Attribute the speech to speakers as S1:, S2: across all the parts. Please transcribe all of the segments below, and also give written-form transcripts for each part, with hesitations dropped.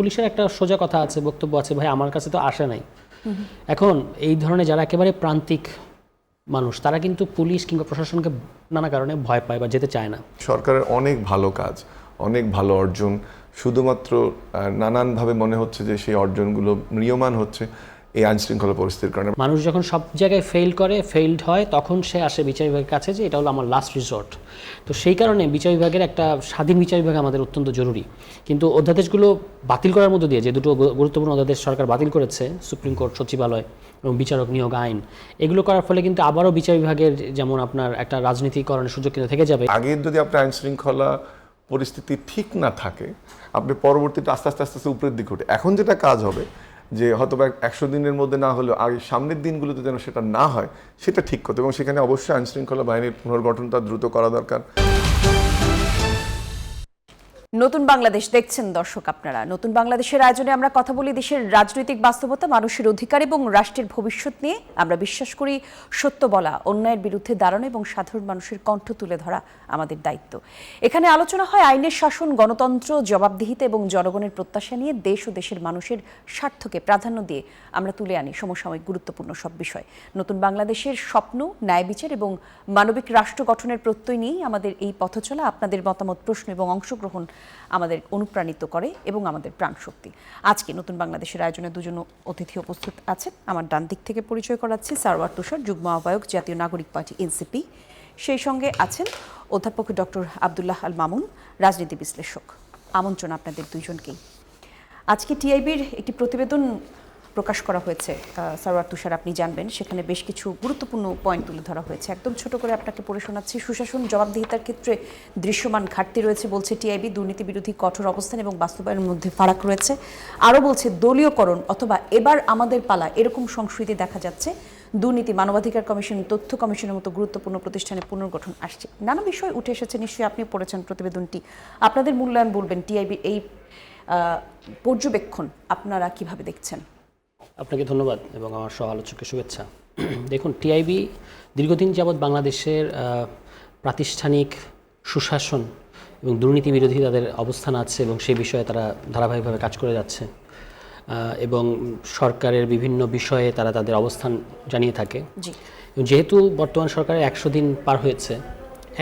S1: পুলিশের একটা সোজা কথা আছে, বক্তব্য আছে, ভাই আমার কাছে তো আসে নাই। এখন এই ধরনের যারা একেবারে প্রান্তিক মানুষ তারা কিন্তু পুলিশ কিংবা প্রশাসনকে নানা কারণে ভয় পায় বা যেতে চায় না।
S2: সরকারের অনেক ভালো কাজ, অনেক ভালো অর্জন, শুধুমাত্র নানানভাবে মনে হচ্ছে যে সেই অর্জনগুলো ম্রিয়মাণ হচ্ছে এই আইনশৃঙ্খলা পরিস্থিতির কারণে।
S1: মানুষ যখন সব জায়গায় ফেইল্ড হয় তখন সে আসে বিচার বিভাগের কাছে যে এটা হলো আমার লাস্ট রিসর্ট। তো সেই কারণে বিচার বিভাগের একটা স্বাধীন বিচার বিভাগ আমাদের অত্যন্ত জরুরি। কিন্তু অধ্যাদেশগুলো বাতিল করার মধ্য দিয়ে, যে দুটো গুরুত্বপূর্ণ অধ্যাদেশ সরকার বাতিল করেছে, সুপ্রিম কোর্ট, সচিবালয় এবং বিচারক নিয়োগ আইন, এগুলো করার ফলে কিন্তু আবারও বিচার বিভাগের যেমন আপনার একটা রাজনীতিকরণের সুযোগ কিন্তু থেকে যাবে।
S2: আগে যদি আপনার আইনশৃঙ্খলা পরিস্থিতি ঠিক না থাকে, আপনি পরবর্তীতে আস্তে আস্তে আস্তে আস্তে উপরের দিকে ওঠে। এখন যেটা কাজ হবে যে হয়তো 100 দিনের মধ্যে না হলেও আগে সামনের দিনগুলোতে যেন সেটা না হয় সেটা ঠিক করতে, এবং সেখানে অবশ্যই আইনশৃঙ্খলা বাহিনীর পুনর্গঠনটা দ্রুত করা দরকার।
S3: নতুন বাংলাদেশ দেখছেন দর্শক আপনারা। নতুন বাংলাদেশের আয়োজনে আমরা কথা বলি দেশের রাজনৈতিক বাস্তবতা, মানুষের অধিকার এবং রাষ্ট্রের ভবিষ্যৎ নিয়ে। আমরা বিশ্বাস করি সত্য বলা, অন্যায়ের বিরুদ্ধে দাঁড়ানো এবং সাধারণ মানুষের কণ্ঠ তুলে ধরা আমাদের দায়িত্ব। এখানে আলোচনা হয় আইনের শাসন, গণতন্ত্র, জবাবদিহিতা এবং জনগণের প্রত্যাশা নিয়ে। দেশ ও দেশের মানুষের স্বার্থকে প্রাধান্য দিয়ে আমরা তুলে আনি সমসাময়িক গুরুত্বপূর্ণ সব বিষয়। নতুন বাংলাদেশের স্বপ্ন, ন্যায় বিচার এবং মানবিক রাষ্ট্র গঠনের প্রত্যয় নিয়েই আমাদের এই পথচলা। আপনাদের মতামত, প্রশ্ন এবং অংশগ্রহণ আমাদের অনুপ্রাণিত করে এবং আমাদের প্রাণশক্তি। আজকে নতুন বাংলাদেশের আয়োজনে দুজন অতিথি উপস্থিত আছেন। আমার ডান দিক থেকে পরিচয় করাচ্ছি সারওয়ার তুষার, যুগ্ম আহ্বায়ক, জাতীয় নাগরিক পার্টি এনসিপি। সেই সঙ্গে আছেন অধ্যাপক ডক্টর আব্দুল্লাহ আল মামুন, রাজনীতি বিশ্লেষক। আমন্ত্রণ আপনাদের দুইজনকেই। আজকে টিআইবির একটি প্রতিবেদন প্রকাশ করা হয়েছে, সারওয়ার তুষার আপনি জানবেন। সেখানে বেশ কিছু গুরুত্বপূর্ণ পয়েন্ট তুলে ধরা হয়েছে। একদম ছোট করে আপনাকে পড়ে শোনাচ্ছি। সুশাসন, জবাবদিহিতার ক্ষেত্রে দৃশ্যমান ঘাটতি রয়েছে বলছে টিআইবি। দুর্নীতি বিরোধী কঠোর অবস্থান এবং বাস্তবায়নের মধ্যে ফারাক রয়েছে। আরও বলছে দলীয়করণ অথবা এবার আমাদের পালা, এরকম সংস্কৃতি দেখা যাচ্ছে। দুর্নীতি, মানবাধিকার কমিশন, তথ্য কমিশনের মতো গুরুত্বপূর্ণ প্রতিষ্ঠানে পুনর্গঠন আসছে। নানা বিষয় উঠে এসেছে, নিশ্চয়ই আপনি পড়েছেন প্রতিবেদনটি। আপনাদের মূল্যায়ন বলবেন টিআইবির এই পর্যবেক্ষণ আপনারা কিভাবে দেখছেন?
S1: আপনাকে ধন্যবাদ এবং আমার সহ আলোচককে শুভেচ্ছা। দেখুন, টিআইবি দীর্ঘদিন যাবৎ বাংলাদেশের প্রাতিষ্ঠানিক সুশাসন এবং দুর্নীতি বিরোধী তাদের অবস্থান আছে এবং সেই বিষয়ে তারা ধারাবাহিকভাবে কাজ করে যাচ্ছে এবং সরকারের বিভিন্ন বিষয়ে তারা তাদের অবস্থান জানিয়ে থাকে। যেহেতু বর্তমান সরকারের 100 দিন পার হয়েছে,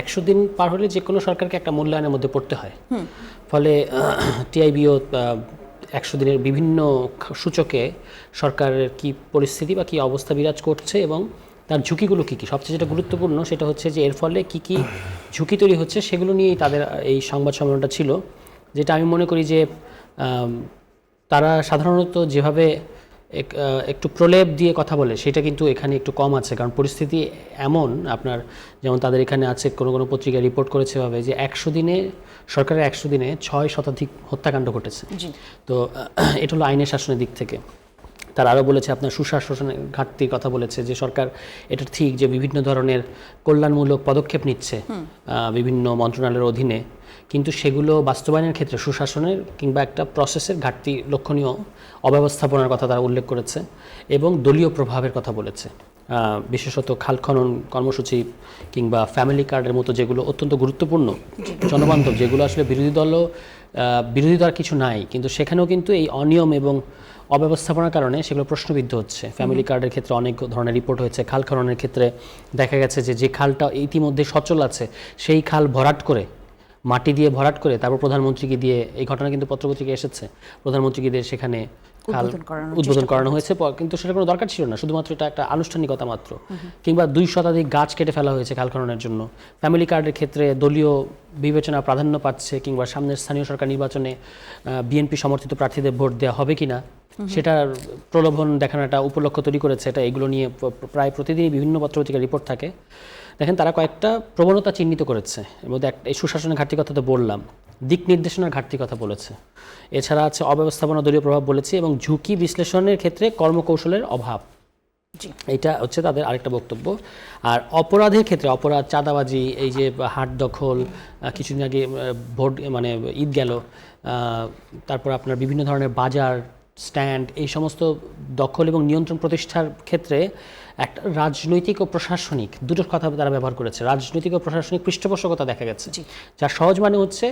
S1: 100 দিন পার হলে যে কোনো সরকারকে একটা মূল্যায়নের মধ্যে পড়তে হয়। ফলে টিআইবিও 100 দিনের বিভিন্ন সূচকে সরকারের কি পরিস্থিতি বা কি অবস্থা বিরাজ করছে এবং তার ঝুঁকিগুলো কী কী, সবচেয়ে যেটা গুরুত্বপূর্ণ সেটা হচ্ছে যে এর ফলে কি কি ঝুঁকি তৈরি হচ্ছে সেগুলো নিয়েই তাদের এই সংবাদ সম্মেলনটা ছিল। যেটা আমি মনে করি যে তারা সাধারণত যেভাবে একটু প্রলেপ দিয়ে কথা বলে সেটা কিন্তু এখানে একটু কম আছে, কারণ পরিস্থিতি এমন, আপনার যেমন তাদের এখানে আছে, কোনো পত্রিকায় রিপোর্ট করেছে ভাবে যে 100 দিনে, সরকারের 100 দিনে 6 শতাধিক হত্যাকাণ্ড ঘটেছে। তো এটা হলো আইনের শাসনের দিক থেকে। তারা আরও বলেছে আপনার সুশাসনের ঘাটতির কথা বলেছে, যে সরকার এটা ঠিক যে বিভিন্ন ধরনের কল্যাণমূলক পদক্ষেপ নিচ্ছে বিভিন্ন মন্ত্রণালয়ের অধীনে, কিন্তু সেগুলো বাস্তবায়নের ক্ষেত্রে সুশাসনের কিংবা একটা প্রসেসের ঘাটতি লক্ষণীয়, অব্যবস্থাপনার কথা তারা উল্লেখ করেছে এবং দলীয় প্রভাবের কথা বলেছে। বিশেষত খাল খনন কর্মসূচি কিংবা ফ্যামিলি কার্ডের মতো যেগুলো অত্যন্ত গুরুত্বপূর্ণ, জনবান্ধব, যেগুলো আসলে বিরোধী দল কিছু নাই, কিন্তু সেখানেও কিন্তু এই অনিয়ম এবং অব্যবস্থাপনার কারণে সেগুলো প্রশ্নবিদ্ধ হচ্ছে। ফ্যামিলি কার্ডের ক্ষেত্রে অনেক ধরনের রিপোর্ট হয়েছে। খাল খননের ক্ষেত্রে দেখা গেছে যে খালটা ইতিমধ্যে সচল আছে সেই খাল ভরাট করে, মাটি দিয়ে ভরাট করে তারপর প্রধানমন্ত্রীকে দিয়ে, এই ঘটনা কিন্তু পত্রপত্রিকায় এসেছে, প্রধানমন্ত্রীকে দিয়ে সেখানে খাল উদ্বোধন করানো হয়েছে, কিন্তু সেটা কোনো দরকার ছিল না, শুধুমাত্র এটা একটা আনুষ্ঠানিকতা মাত্র। কিংবা 2 শতাধিক গাছ কেটে ফেলা হয়েছে খাল খননের জন্য। ফ্যামিলি কার্ডের ক্ষেত্রে দলীয় বিবেচনা প্রাধান্য পাচ্ছে, কিংবা সামনের স্থানীয় সরকার নির্বাচনে বিএনপি সমর্থিত প্রার্থীদের ভোট দেওয়া হবে কিনা সেটার প্রলোভন দেখানোর একটা উপলক্ষ তৈরি করেছে। এটা এগুলো নিয়ে প্রায় প্রতিদিনই বিভিন্ন পত্রপত্রিকার রিপোর্ট থাকে। দেখেন, তারা কয়েকটা প্রবণতা চিহ্নিত করেছে। এর মধ্যে এই সুশাসনের ঘাটতির কথা তো বললাম, দিক নির্দেশনার ঘাটতির কথা বলেছে, এছাড়া আছে অব্যবস্থাপনা, দলীয় প্রভাব বলেছে এবং ঝুঁকি বিশ্লেষণের ক্ষেত্রে কর্মকৌশলের অভাব। এটা হচ্ছে তাদের আরেকটা বক্তব্য। আর অপরাধের ক্ষেত্রে, অপরাধ, চাঁদাবাজি, এই যে হাট দখল, কিছুদিন আগে ভোট ঈদ গেল, তারপর আপনার বিভিন্ন ধরনের বাজার স্ট্যান্ড এই সমস্ত দখল এবং নিয়ন্ত্রণ প্রতিষ্ঠার ক্ষেত্রে একটা রাজনৈতিক ও প্রশাসনিক দুটোর কথা তারা ব্যবহার করেছে। রাজনৈতিক ও প্রশাসনিক পৃষ্ঠপোষকতা দেখা গেছে, যার সহজ মানে হচ্ছে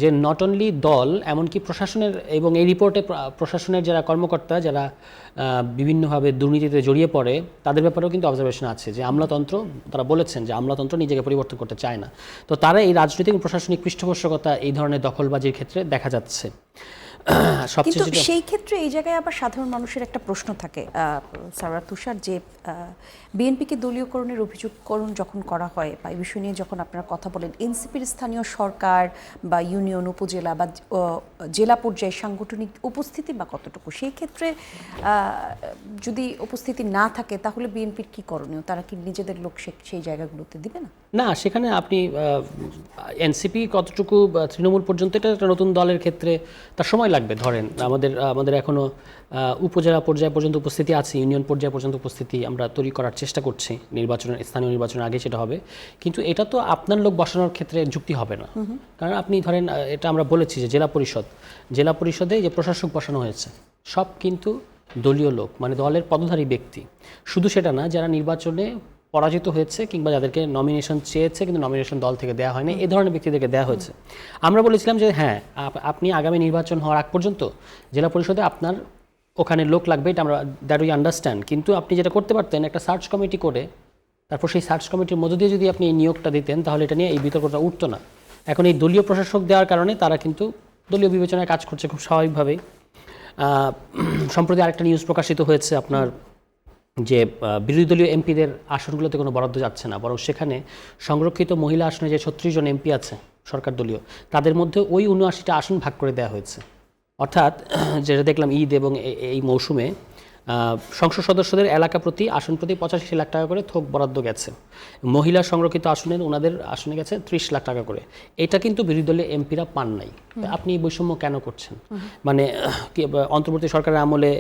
S1: যে নট অনলি দল, এমনকি প্রশাসনের, এবং এই রিপোর্টে প্রশাসনের যারা কর্মকর্তা যারা বিভিন্নভাবে দুর্নীতিতে জড়িয়ে পড়ে তাদের ব্যাপারেও কিন্তু অবজারভেশন আছে যে আমলাতন্ত্র, তারা বলেছেন যে আমলাতন্ত্র নিজেকে পরিবর্তন করতে চায় না। তো তারা এই রাজনৈতিক ও প্রশাসনিক পৃষ্ঠপোষকতা এই ধরনের দখলবাজির ক্ষেত্রে দেখা যাচ্ছে।
S3: কিন্তু সেই ক্ষেত্রে এই জায়গায় আবার সাধারণ মানুষের একটা প্রশ্ন থাকে সারা তুষার, যে বিএনপিকে দলীয়করণের অভিযোগকরণ যখন করা হয় বা এই বিষয় নিয়ে যখন আপনারা কথা বলেন, এনসিপির স্থানীয় সরকার বা ইউনিয়ন, উপজেলা বা জেলা পর্যায়ে সাংগঠনিক উপস্থিতি বা কতটুকু, সেই ক্ষেত্রে যদি উপস্থিতি না থাকে তাহলে বিএনপির কি করণীয়? তারা কি নিজেদের লোক সেই জায়গাগুলোতে দিবে না?
S1: না, সেখানে আপনি এনসিপি কতটুকু তৃণমূল পর্যন্ত, এটা একটা নতুন দলের ক্ষেত্রে তার সময় লাগবে। ধরেন আমাদের এখনও উপজেলা পর্যায় পর্যন্ত উপস্থিতি আছে, ইউনিয়ন পর্যায় পর্যন্ত উপস্থিতি আমরা তৈরি করার চেষ্টা করছি, স্থানীয় নির্বাচনের আগে সেটা হবে। কিন্তু এটা তো আপনার লোক বসানোর ক্ষেত্রে যুক্তি হবে না, কারণ আপনি ধরেন এটা আমরা বলেছি যে জেলা পরিষদে যে প্রশাসক বসানো হয়েছে সব কিন্তু দলীয় লোক, মানে দলের পদধারী ব্যক্তি। শুধু সেটা না, যারা নির্বাচনে পরাজিত হয়েছে কিংবা যাদেরকে নমিনেশন চেয়েছে কিন্তু নমিনেশন দল থেকে দেওয়া হয়নি, এই ধরনের ব্যক্তিদেরকে দেওয়া হয়েছে। আমরা বলেছিলাম যে হ্যাঁ, আপনি আগামী নির্বাচন হওয়ার আগ পর্যন্ত জেলা পরিষদে আপনার ওখানে লোক লাগবে, এটা আমরা দ্যাট উই আন্ডারস্ট্যান্ড। কিন্তু আপনি যেটা করতে পারতেন, একটা সার্চ কমিটি করে তারপর সেই সার্চ কমিটির মধ্য দিয়ে যদি আপনি এই নিয়োগটা দিতেন, তাহলে এটা নিয়ে এই বিতর্কটা উঠতো না। এখন এই দলীয় প্রশাসক দেওয়ার কারণে তারা কিন্তু দলীয় বিবেচনায় কাজ করছে খুব স্বাভাবিকভাবেই। সম্প্রতি আরেকটা নিউজ প্রকাশিত হয়েছে আপনার, যে বিরোধী দলীয় এমপিদের আসনগুলোতে কোনো বরাদ্দ যাচ্ছে না, বরং সেখানে সংরক্ষিত মহিলা আসনে যে 36 জন এমপি আছে সরকার দলীয়, তাদের মধ্যে ওই 79টা আসন ভাগ করে দেওয়া হয়েছে। অর্থাৎ যেটা দেখলাম ঈদ এবং এই মৌসুমে সংসদ সদস্যদের এলাকা প্রতি আসন প্রতি 85 লাখ টাকা করে থোক বরাদ্দ গেছে। মহিলা সংরক্ষিত আসনের ওনাদের আসনে গেছে 30 লাখ টাকা করে। এটা কিন্তু বিরোধী দলের এমপিরা পান নাই। আপনি এই বৈষম্য কেন করছেন? মানে অন্তর্বর্তী সরকারের আমলে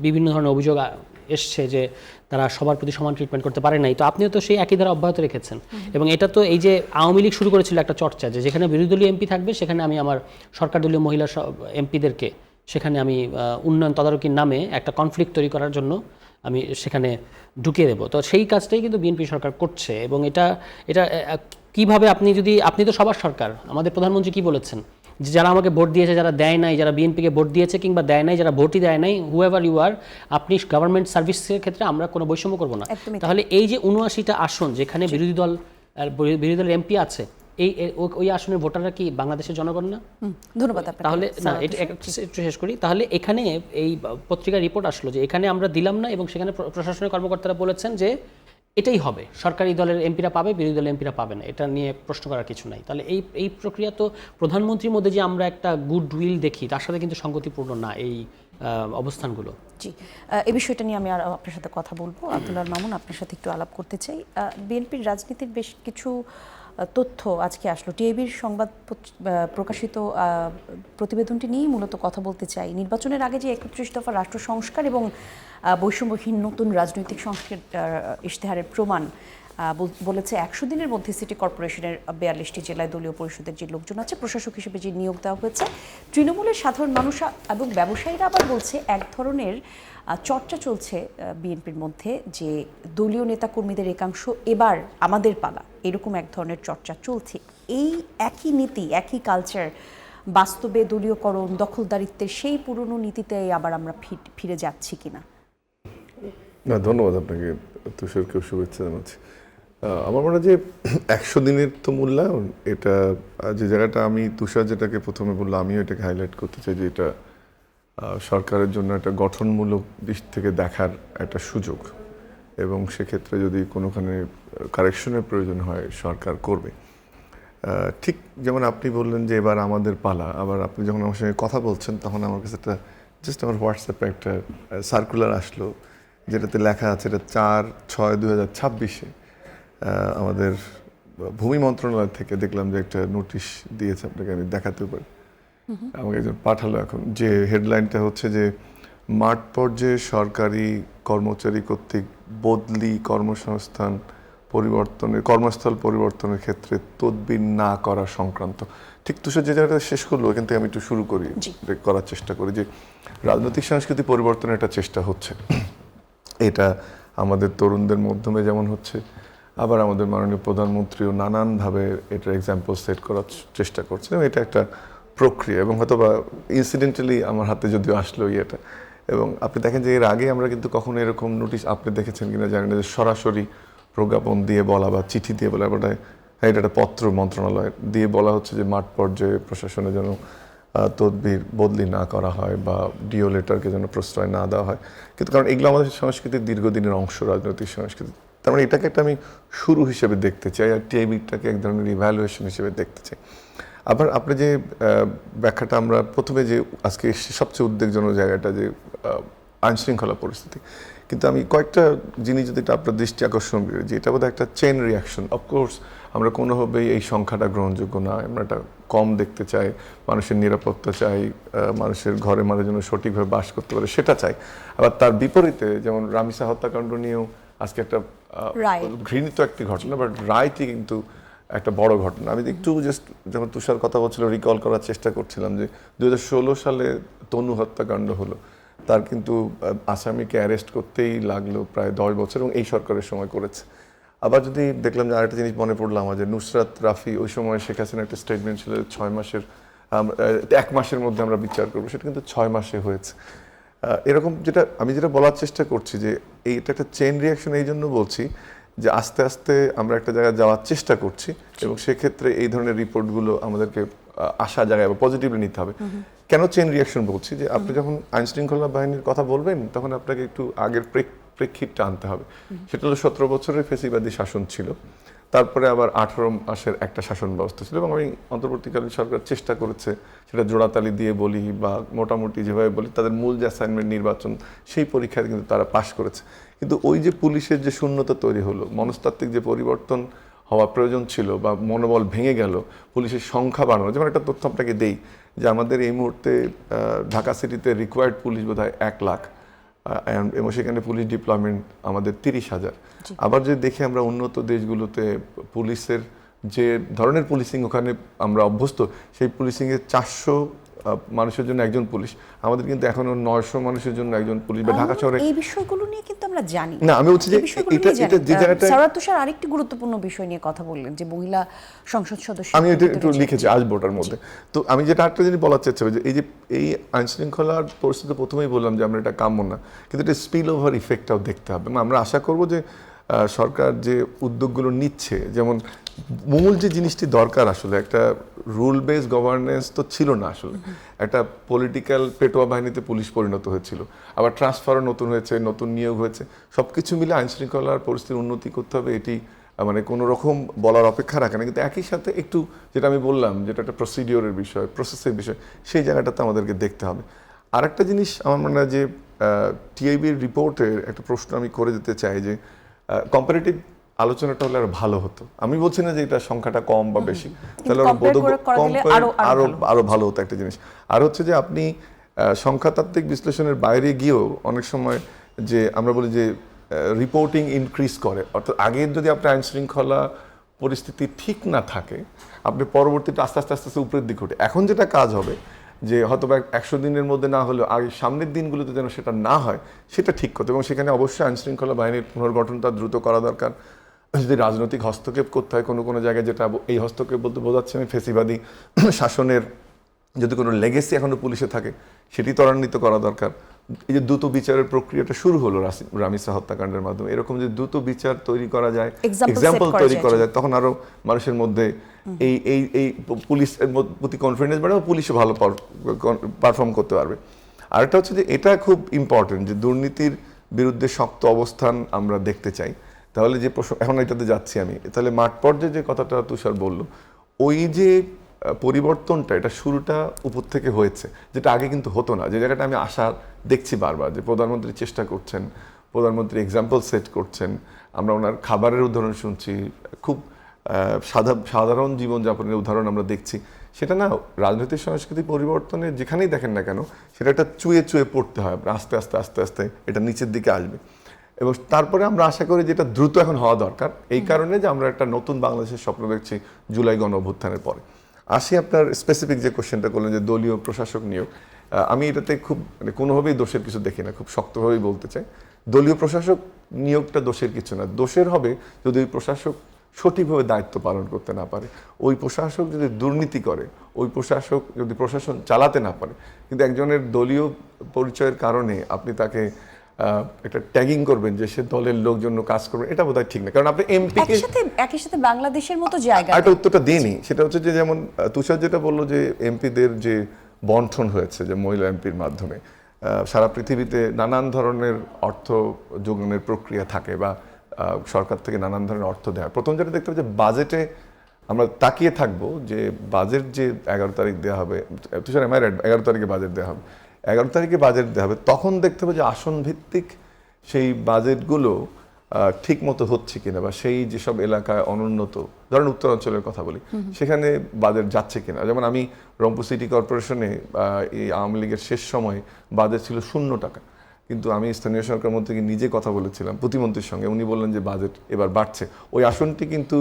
S1: বিভিন্ন ধরনের অভিযোগ এসছে যে তারা সবার প্রতি সমান ট্রিটমেন্ট করতে পারে নাই। তো আপনিও তো সেই একই ধারা অব্যাহত রেখেছেন। এবং এটা তো এই যে আওয়ামী লীগ শুরু করেছিল একটা চর্চা, যে যেখানে বিরোধী দলীয় এমপি থাকবে সেখানে আমি আমার সরকার দলীয় মহিলা এমপিদেরকে সেখানে আমি উন্নয়ন তদারকির নামে একটা কনফ্লিক্ট তৈরি করার জন্য আমি সেখানে ঢুকিয়ে দেবো। তো সেই কাজটাই কিন্তু বিএনপি সরকার করছে। এবং এটা কিভাবে আপনি তো সবার সরকার, আমাদের প্রধানমন্ত্রী কি বলেছেন, যে যারা আমাকে ভোট দিয়েছে, যারা দেয় নাই, যারা বিএনপিকে ভোট দিয়েছে কিংবা দেয় নাই, যারা ভোটই দেয় নাই, হুএভার ইউ আর, আপনি গভর্নমেন্ট সার্ভিসের ক্ষেত্রে আমরা কোনো বৈষম্য করবো না। তাহলে এই যে 79টা আসন যেখানে বিরোধী দলের এমপি আছে, ওই আসনের ভোটাররা কি বাংলাদেশের জনগণ না?
S3: ধন্যবাদ।
S1: তাহলে না, এটা একটু শেষ করি। তাহলে এখানে এই পত্রিকার রিপোর্ট আসলো যে এখানে আমরা দিলাম না, এবং সেখানে প্রশাসনের কর্মকর্তারা বলেছেন যে এটাই হবে, সরকারি দলের এমপিরা পাবে, বিরোধী দলের এমপিরা পাবে না, এটা নিয়ে প্রশ্ন করার কিছু নাই। তাহলে এই প্রক্রিয়া তো প্রধানমন্ত্রীর মধ্যে যে আমরা একটা গুড উইল দেখি, তার সাথে কিন্তু সঙ্গতিপূর্ণ না এই অবস্থানগুলো।
S3: জি, এই বিষয়টা নিয়ে আমি আর আপনার সাথে কথা বলবো। আব্দুল্লাহ মামুন, আপনার সাথে একটু আলাপ করতে চাই। বিএনপির রাজনীতির বেশ কিছু তথ্য আজকে আসলো। টিআইবির সংবাদ প্রকাশিত প্রতিবেদনটি নিয়েই মূলত কথা বলতে চাই। নির্বাচনের আগে যে 31 দফা রাষ্ট্র সংস্কার এবং বৈষম্যহীন নতুন রাজনৈতিক সংস্কার ইশতেহারের প্রমাণ বলেছে 100 দিনের মধ্যে সিটি কর্পোরেশনের 42টি জেলায় দলীয় পরিষদের যে লোকজন আছে, প্রশাসক হিসেবে যে নিয়োগ দেওয়া হয়েছে, তৃণমূলের সাধারণ মানুষ এবং ব্যবসায়ীরা আবার বলছে এক ধরনের চর্চা চলছে বিএনপির মধ্যে, যে দলীয় নেতাকর্মীদের একাংশ এবার আমাদের পালা, এরকম এক ধরনের চর্চা চলছে। এই একই নীতি, একই কালচার বাস্তবে দলীয়করণ, দখলদারিত্বের সেই পুরনো নীতিতে আবার আমরা ফিরে যাচ্ছি কিনা?
S2: না, ধন্যবাদ আপনাকে, তুষারকেও শুভেচ্ছা জানাচ্ছি। আমার মনে হয় যে 100 দিনের তো মূল্যায়ন, এটা যে জায়গাটা আমি তুষার যেটাকে প্রথমে বললাম, আমিও এটাকে হাইলাইট করতে চাই যে এটা সরকারের জন্য একটা গঠনমূলক দিক থেকে দেখার একটা সুযোগ, এবং সেক্ষেত্রে যদি কোনোখানে কারেকশনের প্রয়োজন হয় সরকার করবে। ঠিক যেমন আপনি বললেন যে এবার আমাদের পালা, আবার আপনি যখন আমার সঙ্গে কথা বলছেন তখন আমার কাছে একটা জাস্ট আমার হোয়াটসঅ্যাপে একটা সার্কুলার আসলো, যেটাতে লেখা আছে, এটা 4/6/2026 আমাদের ভূমি মন্ত্রণালয় থেকে দেখলাম যে একটা নোটিশ দিয়েছে, আপনাকে আমি দেখাতেও পারি, আমাকে একজন পাঠালো এখন, যে হেডলাইনটা হচ্ছে যে মাঠ পর্যায়ে সরকারি কর্মচারী কর্তৃক বদলি, কর্মসংস্থান পরিবর্তনের কর্মস্থল পরিবর্তনের ক্ষেত্রে তদবির না করা সংক্রান্ত। ঠিক তুষার যে জায়গাটা শেষ করলো এখান থেকে আমি একটু শুরু করি, করার চেষ্টা করি যে রাজনৈতিক সংস্কৃতি পরিবর্তনের একটা চেষ্টা হচ্ছে। এটা আমাদের তরুণদের মাধ্যমে যেমন হচ্ছে, আবার আমাদের মাননীয় প্রধানমন্ত্রীও নানানভাবে এটার এক্সাম্পল সেট করার চেষ্টা করছেন। এটা একটা প্রক্রিয়া এবং হয়তো বা ইনসিডেন্টালি আমার হাতে যদিও আসলো এটা। এবং আপনি দেখেন যে এর আগে আমরা কিন্তু কখনো এরকম নোটিশ আপনি দেখেছেন কিনা জানি না, যে সরাসরি প্রজ্ঞাপন দিয়ে বলা বা চিঠি দিয়ে বলা, হ্যাঁ এটা একটা পত্র মন্ত্রণালয় দিয়ে বলা হচ্ছে যে মাঠ পর্যায়ে প্রশাসনের যেন তদবির বদলি না করা হয় বা ডিও লেটারকে যেন প্রশ্রয় না দেওয়া হয়। কিন্তু কারণ এগুলো আমাদের সংস্কৃতির দীর্ঘদিনের অংশ, রাজনৈতিক সংস্কৃতি। তার মানে এটাকে একটা আমি শুরু হিসেবে দেখতে চাই, আর টিআইবিটাকে এক ধরনের ইভ্যালুয়েশন হিসেবে দেখতে চাই। আবার আপনি যে ব্যাখ্যাটা আমরা প্রথমে যে আজকে সবচেয়ে উদ্বেগজনক জায়গাটা যে আইন শৃঙ্খলা পরিস্থিতি, কিন্তু আমি কয়েকটা জিনিস যদি এটা আপনার দৃষ্টি আকর্ষণ করি যে এটা বোধহয় একটা চেইন রিয়াকশন। অফকোর্স আমরা কোনোভাবেই এই সংখ্যাটা গ্রহণযোগ্য না, আমরা এটা কম দেখতে চাই, মানুষের নিরাপত্তা চাই, মানুষের ঘরে মানুষ যেন সঠিকভাবে বাস করতে পারে সেটা চাই। আবার তার বিপরীতে যেমন রামিসা হত্যাকাণ্ড নিয়েও আজকে একটা ঘৃণিত একটি ঘটনা, বাট রায়টি কিন্তু একটা বড় ঘটনা। আমি একটু জাস্ট যখন তুষার কথা বলছিল রিকল করার চেষ্টা করছিলাম যে 2016 সালে তনু হত্যাকাণ্ড হলো, তার কিন্তু আসামিকে অ্যারেস্ট করতেই লাগলো প্রায় 10 বছর, এবং এই সরকারের সময় করেছে। আবার যদি দেখলাম যে আরেকটা জিনিস মনে পড়লো আমার, যে নুসরাত রাফি ওই সময় শেখ হাসিনার একটা স্টেটমেন্ট ছিল 1 মাসের মধ্যে আমরা বিচার করবো, সেটা কিন্তু 6 মাসে হয়েছে। এরকম যেটা বলার চেষ্টা করছি যে এইটা একটা চেইন রিয়াকশন। এই জন্য বলছি যে আস্তে আস্তে আমরা একটা জায়গায় যাওয়ার চেষ্টা করছি, এবং সেক্ষেত্রে এই ধরনের রিপোর্টগুলো আমাদেরকে আশা জায়গায় বা পজিটিভলি নিতে হবে। কেন চেইন রিয়াকশন বলছি, যে আপনি যখন আইন শৃঙ্খলা বাহিনীর কথা বলবেন তখন আপনাকে একটু আগের প্রেক্ষিতটা আনতে হবে। সেটা হলো 17 বছরের ফ্যাসিবাদী শাসন ছিল, তারপরে আবার 18 মাসের একটা শাসন ব্যবস্থা ছিল, এবং আমি অন্তর্বর্তীকালীন সরকার চেষ্টা করেছে, সেটা জোড়াতালি দিয়ে বলি বা মোটামুটি যেভাবে বলি, তাদের মূল যে অ্যাসাইনমেন্ট নির্বাচন সেই পরীক্ষায় কিন্তু তারা পাশ করেছে। কিন্তু ওই যে পুলিশের যে শূন্যতা তৈরি হলো, মনস্তাত্ত্বিক যে পরিবর্তন হওয়া প্রয়োজন ছিল বা মনোবল ভেঙে গেল, পুলিশের সংখ্যা বাড়ানো। যেমন একটা তথ্য আপনাকে দেই যে আমাদের এই মুহূর্তে ঢাকা সিটিতে রিকোয়ার্ড পুলিশ বোধহয় 1 লাখ, এবং সেখানে পুলিশ ডিপ্লয়মেন্ট আমাদের 30,000। আবার যদি দেখি আমরা উন্নত দেশগুলোতে পুলিশের যে ধরনের পুলিশিং ওখানে আমরা অভ্যস্ত, সেই পুলিশিংয়ে 400 মানুষের জন্য একজন পুলিশ, আমাদের কিন্তু এখনো 900 মানুষের জন্য একজন পুলিশ। বা ঢাকা শহরে
S3: এই বিষয়গুলো নিয়ে কিন্তু আমরা জানি
S2: না। আমি বলছি যে এটা যে জায়গাটা
S3: সারাত তুষার আরেকটি গুরুত্বপূর্ণ বিষয় নিয়ে কথা বললেন, যে মহিলা সংসদ সদস্য,
S2: আমি এটা একটু লিখেছি আসবো ওটার মধ্যে। তো আমি যেটা একটা জিনিস বলার চেষ্টা করি, যে এই আইন শৃঙ্খলার পরিস্থিতি প্রথমেই বললাম যে আমরা এটা কাম্য না, কিন্তু এটা স্পিল ওভার ইফেক্টটাও দেখতে হবে। আমরা আশা করব যে সরকার যে উদ্যোগগুলো নিচ্ছে, যেমন মূল যে জিনিসটি দরকার, আসলে একটা রুল বেস গভর্নেন্স তো ছিল না, আসলে একটা পলিটিক্যাল পেটোয়া বাহিনীতে পুলিশ পরিণত হয়েছিল, আবার ট্রান্সফারও নতুন হয়েছে, নতুন নিয়োগ হয়েছে। সব কিছু মিলে আইন শৃঙ্খলার পরিস্থিতির উন্নতি করতে হবে, এটি মানে কোনো রকম বলার অপেক্ষা রাখে না। কিন্তু একই সাথে একটু যেটা আমি বললাম, যেটা একটা প্রসিডিওরের বিষয়, প্রসেসের বিষয়, সেই জায়গাটাতে আমাদেরকে দেখতে হবে। আর একটা জিনিস আমার মনে হয় যে টিআইবির রিপোর্টের একটা প্রশ্ন আমি করে দিতে চাই, যে কম্পারেটিভ আলোচনাটা হলে আরো ভালো হতো। আমি বলছি না যে এটা সংখ্যাটা কম বা বেশি, তাহলে আরো ভালো হতো একটা জিনিস। আর হচ্ছে যে আপনি সংখ্যাতাত্ত্বিক বিশ্লেষণের বাইরে গিয়েও অনেক সময় যে আমরা বলি যে রিপোর্টিং ইনক্রিজ করে, অর্থাৎ আগে যদি আপনার আইন শৃঙ্খলা পরিস্থিতি ঠিক না থাকে, আপনি পরবর্তীতে আস্তে আস্তে আস্তে আস্তে উপরের দিকে ওঠে। এখন যেটা কাজ হবে যে হয়তো 100 দিনের মধ্যে না হলেও আগে সামনের দিনগুলোতে যেন সেটা না হয় সেটা ঠিক করতে, এবং সেখানে অবশ্যই আইন শৃঙ্খলা বাহিনীর পুনর্গঠনটা দ্রুত করা দরকার। যদি রাজনৈতিক হস্তক্ষেপ করতে হয় কোনো জায়গায়, যেটা এই হস্তক্ষেপ বলতে বোঝাচ্ছে আমি ফেসিবাদী শাসনের যদি কোনো লেগেসি এখনো পুলিশে থাকে, সেটি ত্বরান্বিত করা দরকার। এই যে দ্রুত বিচারের প্রক্রিয়াটা শুরু হলো রামিসা হত্যাকাণ্ডের মাধ্যমে, এরকম যে দ্রুত বিচার তৈরি করা যায়, এক্সাম্পল তৈরি করা যায়, তখন আরো মানুষের মধ্যে এই পুলিশের প্রতি কনফিডেন্স বাড়ে, পুলিশও ভালো পারফর্ম করতে পারবে। আরেকটা হচ্ছে যে এটা খুব ইম্পর্টেন্ট, যে দুর্নীতির বিরুদ্ধে শক্ত অবস্থান আমরা দেখতে চাই। তাহলে যে এখন এটাতে যাচ্ছি আমি, তাহলে মাঠ পর্যায়ে যে কথাটা তুষার বললো, ওই যে পরিবর্তনটা, এটা শুরুটা উপর থেকে হয়েছে, যেটা আগে কিন্তু হতো না। যে জায়গাটা আমি আশা দেখছি বারবার, যে প্রধানমন্ত্রী চেষ্টা করছেন, প্রধানমন্ত্রী এক্সাম্পল সেট করছেন, আমরা ওনার খাবারের উদাহরণ শুনছি, খুব সাধারণ জীবনযাপনের উদাহরণ আমরা দেখছি। সেটা না রাজনৈতিক সংস্কৃতি পরিবর্তনে যেখানেই দেখেন না কেন, সেটা একটা চুয়ে চুয়ে পড়তে হয়, আস্তে আস্তে আস্তে আস্তে এটা নিচের দিকে আসবে। এবং তারপরে আমরা আশা করি যে এটা দ্রুত এখন হওয়া দরকার, এই কারণে যে আমরা একটা নতুন বাংলাদেশের স্বপ্ন দেখছি জুলাই গণ অভ্যুত্থানের পরে। আসি আপনার স্পেসিফিক যে কোশ্চেনটা করলেন যে দলীয় প্রশাসক নিয়োগ, আমি এটাতে খুব মানে কোনোভাবেই দোষের কিছু দেখি না, খুব শক্তভাবেই বলতে চাই। দলীয় প্রশাসক নিয়োগটা দোষের কিছু না, দোষের হবে যদি ওই প্রশাসক সঠিকভাবে দায়িত্ব পালন করতে না পারে, ওই প্রশাসক যদি দুর্নীতি করে, ওই প্রশাসক যদি প্রশাসন চালাতে না পারে। কিন্তু একজনের দলীয় পরিচয়ের কারণে আপনি তাকে একটা ট্যাগিং করবেন যে সে দলের লোকজন কাজ করবেন, এটা বোধহয় ঠিক না। কারণ আপনি এমপিকে
S3: একই সাথে বাংলাদেশের মতো জায়গা
S2: একটা উত্তরটা দিইনি, সেটা হচ্ছে যে যেমন তুষার যেটা বললো যে এমপিদের যে বন্টন হয়েছে যে মহিলা এমপির মাধ্যমে, সারা পৃথিবীতে নানান ধরনের অর্থ যোগানের প্রক্রিয়া থাকে বা সরকার থেকে নানান ধরনের অর্থ দেওয়া। প্রথম যেটা দেখতে হবে যে বাজেটে আমরা তাকিয়ে থাকবো যে বাজেট যে 11 তারিখ দেওয়া হবে, তুষার এম আই রাইট, 11 তারিখে বাজেট দেওয়া হবে, 11 তারিখে বাজেট দেওয়া হবে, তখন দেখতে হবে যে আসন ভিত্তিক সেই বাজেটগুলো ঠিক মতো হচ্ছে কিনা, বা সেই যেসব এলাকায় অনুন্নত, ধরেন উত্তরাঞ্চলের কথা বলি, সেখানে বাজেট যাচ্ছে কিনা। যেমন আমি রংপুর সিটি কর্পোরেশনে এই আওয়ামী লীগের শেষ সময়ে বাজেট ছিল 0 টাকা, কিন্তু আমি স্থানীয় সরকার মন্ত্রী নিজে কথা বলেছিলাম প্রতিমন্ত্রীর সঙ্গে, উনি বললেন যে বাজেট এবার বাড়ছে। ওই আসনটি কিন্তু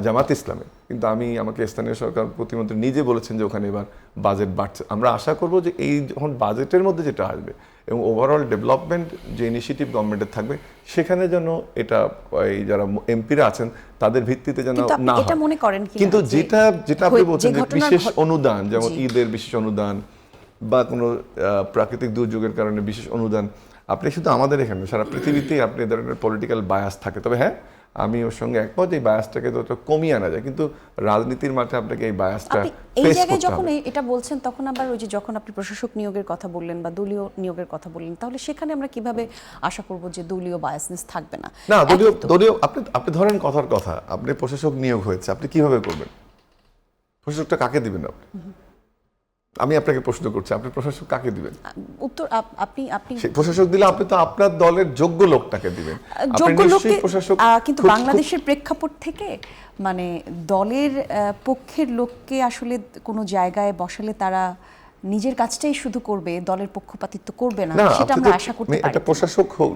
S2: জামাত ইসলামে, কিন্তু আমাকে স্থানীয় সরকার প্রতিমন্ত্রী নিজে বলেছেন যে ওখানে এবার বাজেট বাড়ছে। আমরা আশা করব যে এই যখন বাজেটের মধ্যে যেটা আসবে এবং ওভারঅল ডেভেলপমেন্ট যে ইনিশিয়েটিভ গভর্নমেন্টের থাকবে, সেখানে যেন এটা এই যারা এমপিরা আছেন তাদের ভিত্তিতে যেন না হয়। কিন্তু যেটা আপনি বলছেন যে বিশেষ অনুদান, যেমন ঈদের বিশেষ অনুদান বা কোনো প্রাকৃতিক দুর্যোগের কারণে বিশেষ অনুদান, আপনি শুধু আমাদের এখানে সারা পৃথিবীতেই আপনি এই ধরনের পলিটিক্যাল বায়াস থাকে। তবে হ্যাঁ, আমি ওর সঙ্গে একমত, এই বায়াসটাকে তো কমিয়ে আনা যায়, কিন্তু রাজনীতির মাঠে আপনাকে এই বায়াসটা
S3: এই জায়গায় যখন এটা বলছেন, তখন আবার ওই যে যখন আপনি প্রশাসক নিয়োগের কথা বললেন বা দলীয় নিয়োগের কথা বললেন, তাহলে সেখানে আমরা কিভাবে আশা করব যে দলীয় বায়াসনেস থাকবে না?
S2: না, দলীয় আপনি ধরেন কথার কথা, আপনি প্রশাসক নিয়োগ হয়েছে, আপনি কিভাবে করবেন? প্রশাসকটা কাকে দিবেন আপনি? আমি আপনাকে প্রশ্ন করছি, আপনি প্রশাসক কাকে দিবেন?
S3: উত্তর আপনি
S2: প্রশাসক দিলে আপনি তো আপনার দলের যোগ্য লোকটাকে দিবেন।
S3: যোগ্য লোককে, কিন্তু বাংলাদেশের প্রেক্ষাপট থেকে মানে দলের পক্ষের লোককে আসলে কোনো জায়গায় বসালে তারা নিজের কাজটাই শুধু করবে, দলের পক্ষপাতিত্ব করবে না, সেটা আমরা আশা করতে পারি।
S2: একটা প্রশাসক হোক,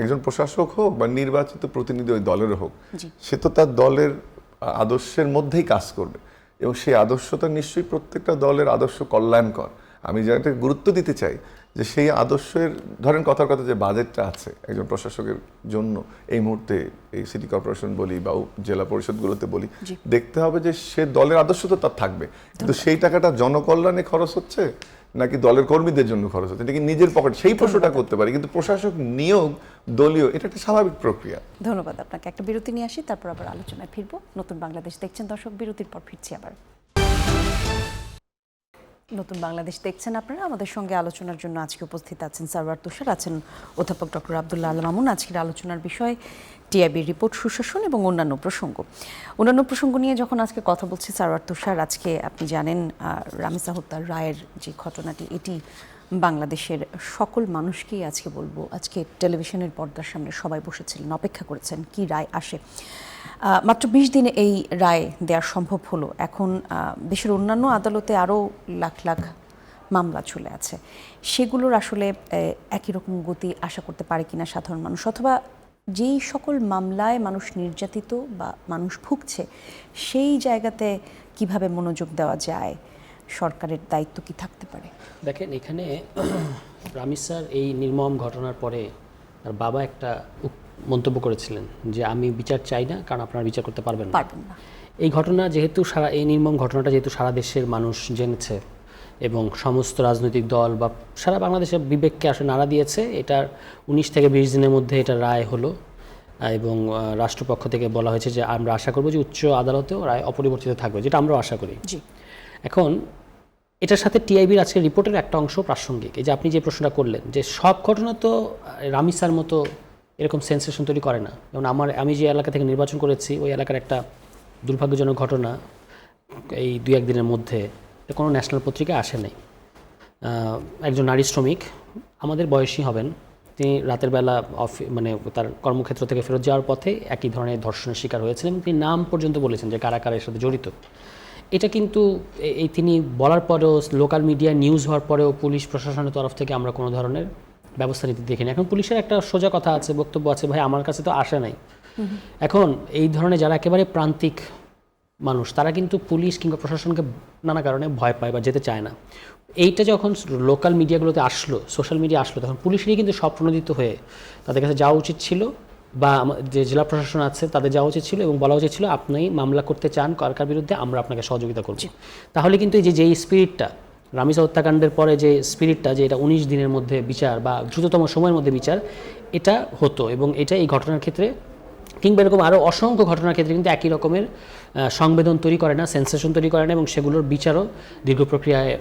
S2: একজন প্রশাসক হোক বা নির্বাচিত প্রতিনিধি ওই দলের হোক, সে তো তার দলের আদর্শের মধ্যেই কাজ করবে এবং সেই আদর্শটা নিশ্চয়ই প্রত্যেকটা দলের আদর্শ কল্যাণকর। আমি যেটা গুরুত্ব দিতে চাই যে সেই আদর্শের, ধরেন কথার কথা যে বাজেটটা আছে একজন প্রশাসকের জন্য এই মুহূর্তে এই সিটি কর্পোরেশন বলি বা জেলা পরিষদগুলোতে বলি, দেখতে হবে যে সে দলের আদর্শ তো তার থাকবে, কিন্তু সেই টাকাটা জনকল্যাণে খরচ হচ্ছে নাকি দলের কর্মীদের জন্য খরচ হচ্ছে, এটা কি নিজের পকেট, সেই প্রশ্নটা করতে পারি। কিন্তু প্রশাসক নিয়োগ দলীয়, এটা একটা স্বাভাবিক প্রক্রিয়া।
S3: ধন্যবাদ আপনাকে। একটা বিরতি নিয়ে আসি, তারপর আবার আলোচনায় ফিরবো। নতুন বাংলাদেশ দেখছেন দর্শক, বিরতির পর ফিরছি আবার। নতুন বাংলাদেশ দেখছেন আপনারা, আমাদের সঙ্গে আলোচনার জন্য আজকে উপস্থিত আছেন সারওয়ার তুষার, আছেন অধ্যাপক ডক্টর আব্দুল্লাহ আল মামুন। আজকের আলোচনার বিষয় টিআইবির রিপোর্ট, সুশাসন এবং অন্যান্য প্রসঙ্গ নিয়ে যখন আজকে কথা বলছি সারওয়ার তুষার, আজকে আপনি জানেন রামিসা হত্যার রায়ের যে ঘটনাটি, এটি বাংলাদেশের সকল মানুষকেই আজকে বলবো, আজকে টেলিভিশনের পর্দার সামনে সবাই বসেছিলেন, অপেক্ষা করেছেন কি রায় আসে। মাত্র 20 দিনে এই রায় দেওয়া সম্ভব হলো। এখন দেশের অন্যান্য আদালতে আরও লাখ লাখ মামলা চলে আছে, সেগুলোর আসলে একই রকম গতি আশা করতে পারে কিনা সাধারণ মানুষ, অথবা যেই সকল মামলায় মানুষ নির্যাতিত বা মানুষ ভুগছে সেই জায়গাতে কিভাবে মনোযোগ দেওয়া যায়, সরকারের দায়িত্ব কি থাকতে পারে?
S1: দেখেন, এখানে রামিসার এই নির্মম ঘটনার পরে তার বাবা একটা মন্তব্য করেছিলেন যে আমি বিচার চাই না, কারণ আপনারা বিচার করতে পারবেন না। এই ঘটনা যেহেতু এই নির্মম ঘটনাটা যেহেতু সারা দেশের মানুষ জেনেছে এবং সমস্ত রাজনৈতিক দল বা সারা বাংলাদেশের বিবেককে আসলে নাড়া দিয়েছে, এটার 19 থেকে 20 দিনের মধ্যে এটা রায় হলো এবং রাষ্ট্রপক্ষ থেকে বলা হয়েছে যে আমরা আশা করব যে উচ্চ আদালতেও রায় অপরিবর্তিত থাকবে, যেটা আমরাও আশা করি। এখন এটার সাথে টিআইবির আজকের রিপোর্টের একটা অংশ প্রাসঙ্গিক। এই যে আপনি যে প্রশ্নটা করলেন যে সব ঘটনা তো রামিসার মতো এরকম সেন্সেশন তৈরি করে না। যেমন আমি যে এলাকা থেকে নির্বাচন করেছি, ওই এলাকার একটা দুর্ভাগ্যজনক ঘটনা এই 2-1 দিনের মধ্যে কোনো ন্যাশনাল পত্রিকায় আসে নাই। একজন নারী শ্রমিক, আমাদের বয়সী হবেন, তিনি রাতের বেলা মানে তার কর্মক্ষেত্র থেকে ফেরত যাওয়ার পথে একই ধরনের ধর্ষণের শিকার হয়েছিলেন এবং তিনি নাম পর্যন্ত বলেছেন যে কারা কারা এর সাথে জড়িত। এটা কিন্তু তিনি বলার পরেও, লোকাল মিডিয়া নিউজ হওয়ার পরেও পুলিশ প্রশাসনের তরফ থেকে আমরা কোনো ধরনের ব্যবস্থা নিতে দেখিনি। এখন পুলিশের একটা সোজা কথা আছে, বক্তব্য আছে, ভাই আমার কাছে তো আসে নাই। এখন এই ধরনের যারা একেবারে প্রান্তিক মানুষ তারা কিন্তু পুলিশ কিংবা প্রশাসনকে নানা কারণে ভয় পায় বা যেতে চায় না। এইটা যখন লোকাল মিডিয়াগুলোতে আসলো, সোশ্যাল মিডিয়া আসলো, তখন পুলিশেরই কিন্তু স্বপ্নদিত হয়ে তাদের কাছে যাওয়া উচিত ছিল, বা যে জেলা প্রশাসন আছে তাদের যাওয়া উচিত ছিল এবং বলা উচিত ছিল আপনি মামলা করতে চান কার বিরুদ্ধে, আমরা আপনাকে সহযোগিতা করব। তাহলে কিন্তু এই যেই স্পিরিটটা রামিসা হত্যাকাণ্ডের পরে যে স্পিরিটটা, যে এটা 19 দিনের মধ্যে বিচার বা দ্রুততম সময়ের মধ্যে বিচার, এটা হতো। এবং এটা এই ঘটনার ক্ষেত্রে কিংবা এরকম আরও অসংখ্য ঘটনার ক্ষেত্রে কিন্তু একই রকমের সংবেদন তৈরি করে না, সেন্সেশন তৈরি করে না, এবং সেগুলোর বিচারও দীর্ঘ প্রক্রিয়ায়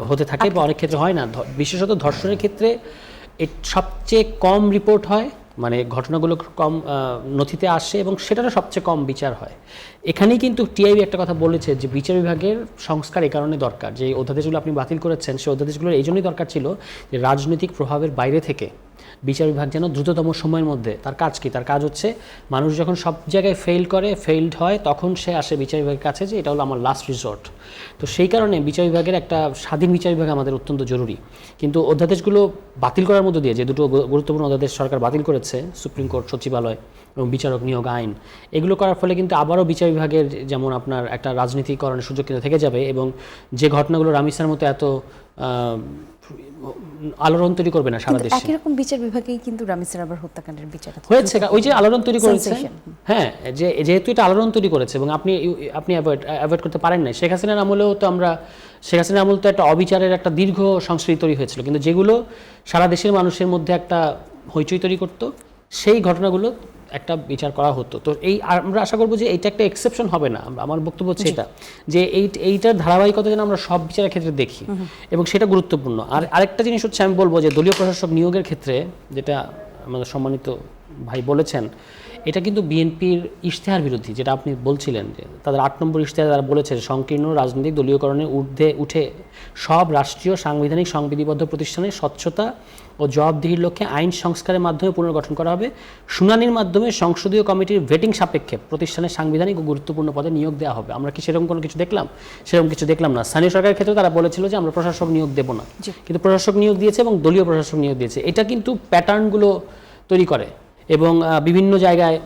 S1: হতে থাকে বা অনেক ক্ষেত্রে হয় না। বিশেষত ধর্ষণের ক্ষেত্রে সবচেয়ে কম রিপোর্ট হয়, মানে ঘটনাগুলো কম নথিতে আসে এবং সেটারও সবচেয়ে কম বিচার হয়। এখানেই কিন্তু টিআইবি একটা কথা বলেছে যে বিচার বিভাগের সংস্কার এই কারণে দরকার, যে অধ্যাদেশগুলো আপনি বাতিল করেছেন সেই অধ্যাদেশগুলোর এই জন্যই দরকার ছিল যে রাজনৈতিক প্রভাবের বাইরে থেকে বিচার বিভাগ যেন দ্রুততম সময়ের মধ্যে, তার কাজ কি, তার কাজ হচ্ছে মানুষ যখন সব জায়গায় ফেইল্ড হয় তখন সে আসে বিচার বিভাগের কাছে যে এটা হলো আমার লাস্ট রিসর্ট। তো সেই কারণে বিচার বিভাগের একটা স্বাধীন বিচার বিভাগ আমাদের অত্যন্ত জরুরি। কিন্তু অধ্যাদেশগুলো বাতিল করার মধ্য দিয়ে, যে দুটো গুরুত্বপূর্ণ অধ্যাদেশ সরকার বাতিল করেছে, সুপ্রিম কোর্ট সচিবালয় এবং বিচারক নিয়োগ আইন, এগুলো করার ফলে কিন্তু আবারও বিচার বিভাগের যেমন আপনার একটা রাজনীতিকরণের সুযোগ কিন্তু থেকে যাবে, এবং যে ঘটনাগুলো রামিসার মতো এত আলোড়ন তৈরি করবে না সারা দেশে।
S3: একই রকম বিচার বিভাগেই কিন্তু রামিসার আবার হত্যাকাণ্ডের বিচার
S1: হয়েছে, ওই যে আলোড়ন তৈরি করেছে, হ্যাঁ, যেহেতু এটা আলোড়ন তৈরি করেছে এবং আপনি অ্যাভয়েড করতে পারেন না। শেখ হাসিনার আমলেও তো শেখ হাসিনার আমল তো একটা অবিচারের একটা দীর্ঘ সংস্কৃতি তৈরি হয়েছিল, কিন্তু যেগুলো সারা দেশের মানুষের মধ্যে একটা হইচই তৈরি করতো, সেই ঘটনাগুলো একটা বিচার করা হতো। তো আমরা আশা করবো যে এইটা একটা এক্সেপশন হবে না। আমার বক্তব্য হচ্ছে এটা, যে এইটার ধারাবাহিকতা যেন আমরা সব বিচারের ক্ষেত্রে দেখি, এবং সেটা গুরুত্বপূর্ণ। আর আরেকটা জিনিস হচ্ছে, আমি বলবো যে দলীয় প্রশাসক নিয়োগের ক্ষেত্রে যেটা আমাদের সম্মানিত ভাই বলেছেন, এটা কিন্তু বিএনপির ইশতেহার বিরোধী, যেটা আপনি বলছিলেন যে তাদের 8 নম্বর ইশতেহার তারা বলেছে সংকীর্ণ রাজনৈতিক দলীয়করণের ঊর্ধ্বে উঠে সব রাষ্ট্রীয় সাংবিধানিক সংবিধিবদ্ধ প্রতিষ্ঠানের স্বচ্ছতা ও জবাবদিহির লক্ষ্যে আইন সংস্কারের মাধ্যমে পুনর্গঠন করা হবে। শুনানির মাধ্যমে সংসদীয় কমিটির ভেটিং সাপেক্ষে প্রতিষ্ঠানের সাংবিধানিক ও গুরুত্বপূর্ণ পদে নিয়োগ দেওয়া হবে। আমরা কি সেরকম কোনো কিছু দেখলাম? সেরকম কিছু দেখলাম না। স্থানীয় সরকারের ক্ষেত্রে তারা বলেছিল যে আমরা প্রশাসক নিয়োগ দেব না, কিন্তু প্রশাসক নিয়োগ দিয়েছে এবং দলীয় প্রশাসক নিয়োগ দিয়েছে। এটা কিন্তু প্যাটার্নগুলো তৈরি করে, এবং বিভিন্ন জায়গায়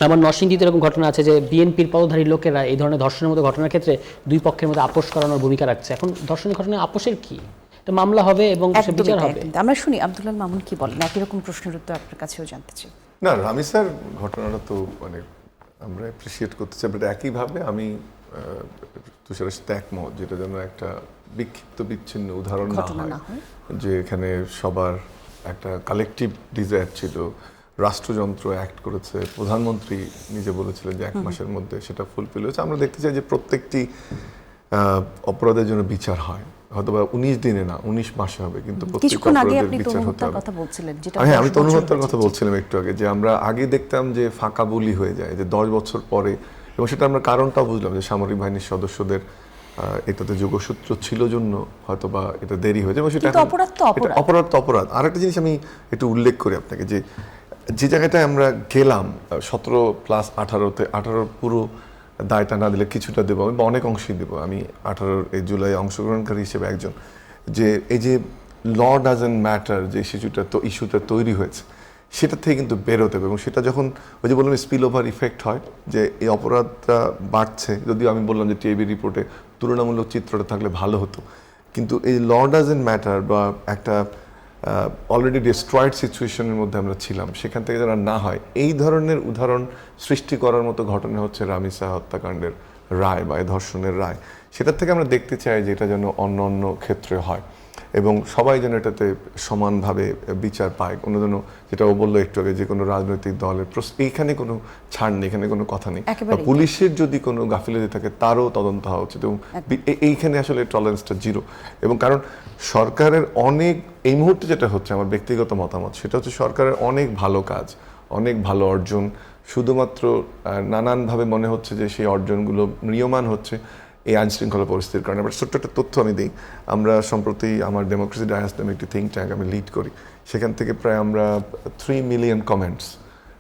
S1: আমার নরসিংদীতে এরকম ঘটনা আছে যে বিএনপির পদধারী লোকেরা এই ধরনের ধর্ষণের মতো ঘটনার ক্ষেত্রে দুই পক্ষের মধ্যে আপোষ করানোর ভূমিকা রাখছে। এখন ধর্ষণের ঘটনায় আপোষের কি? এটা মামলা হবে এবং সে বিচার হবে।
S3: আমরা শুনি আব্দুল্লাহ মামুন কি বলেন, একই রকম প্রশ্নের উত্তর আপনার কাছেও জানতে চাই।
S2: না, রামিসার ঘটনাটা তো মানে আমরা অ্যাপ্রিসিয়েট করতে চাই, বাট একইভাবে আমি তুষারের সাথে একমত, যেটা যেন একটা বিক্ষিপ্ত বিচ্ছিন্ন উদাহরণ না হয়, যে এখানে সবার একটা কালেকটিভ ডিজায়ার ছিল, রাষ্ট্রযন্ত্র অ্যাক্ট করেছে, প্রধানমন্ত্রী নিজে বলেছিলেন যে 1 মাসের মধ্যে সেটা ফুলফিল হয়েছে। আমরা দেখতে চাই যে প্রত্যেকটি অপরাধের জন্য বিচার হয়, হয়তো বা 19 দিনে না 19 মাসে হবে, কিন্তু
S3: কিছুক্ষণ আগে আপনি তনুহত্যার কথা বলছিলেন, যেটা
S2: হ্যাঁ, আমি তনুহত্যার কথা বলছিলাম একটু আগে, যে আমরা আগে দেখতাম যে ফাঁকা বুলি হয়ে যায়, যে 10 বছর পরে, এবং সেটা আমরা কারণটাও বুঝলাম যে সামরিক বাহিনীর সদস্যদের এটাতে যোগসূত্র ছিল জন্য হয়তো বা এটা দেরি হয়ে যায়, এবং সেটা অপরাধ তো অপরাধ। আরেকটা জিনিস আমি একটু উল্লেখ করি আপনাকে, যে জায়গাটায় আমরা গেলাম 17+18-তে, 18 পুরো দায়টা না দিলে কিছুটা দেবো, আমি অনেক অংশই দেবো, আমি 18 এই জুলাই অংশগ্রহণকারী হিসেবে একজন, যে এই যে ল ডাজন্ট ম্যাটার যে ইস্যুটা তৈরি হয়েছে, সেটা থেকে কিন্তু বেরোতে হবে। এবং সেটা যখন ওই যে বললাম স্পিল ওভার ইফেক্ট হয়, যে এই অপরাধটা বাড়ছে, যদিও আমি বললাম যে টিআইবি রিপোর্টে তুলনামূলক চিত্রটা থাকলে ভালো হতো, কিন্তু এই ল ডাজন্ট ম্যাটার বা একটা অলরেডি ডিস্ট্রয়েড সিচুয়েশনের মধ্যে আমরা ছিলাম, সেখান থেকে যেন না হয়, এই ধরনের উদাহরণ সৃষ্টি করার মতো ঘটনা হচ্ছে রামিসা হত্যাকাণ্ডের রায় বা ধর্ষণের রায়। সেটার থেকে আমরা দেখতে চাই যে এটা যেন অন্য অন্য ক্ষেত্রে হয়, এবং সবাই যেন এটাতে সমানভাবে বিচার পায়। কোনো যেন, যেটা ও বললো একটু আগে, যে কোনো রাজনৈতিক দলের এইখানে কোনো ছাড় নেই, এখানে কোনো কথা নেই, পুলিশের যদি কোনো গাফিলতি থাকে তারও তদন্ত হওয়া উচিত, এবং এইখানে আসলে টলারেন্সটা 0। এবং কারণ সরকারের অনেক, এই মুহূর্তে যেটা হচ্ছে আমার ব্যক্তিগত মতামত, সেটা হচ্ছে সরকারের অনেক ভালো কাজ, অনেক ভালো অর্জন, শুধুমাত্র নানানভাবে মনে হচ্ছে যে সেই অর্জনগুলো ম্রিয়মাণ হচ্ছে এই আইনশৃঙ্খলা পরিস্থিতির কারণে। বাট ছোট্ট একটা তথ্য আমি দিই, আমরা সম্প্রতি আমার ডেমোক্রেসি ডায়াস নামে একটি থিঙ্ক ট্যাঙ্ক আমি লিড করি, সেখান থেকে প্রায় আমরা 3 মিলিয়ন কমেন্টস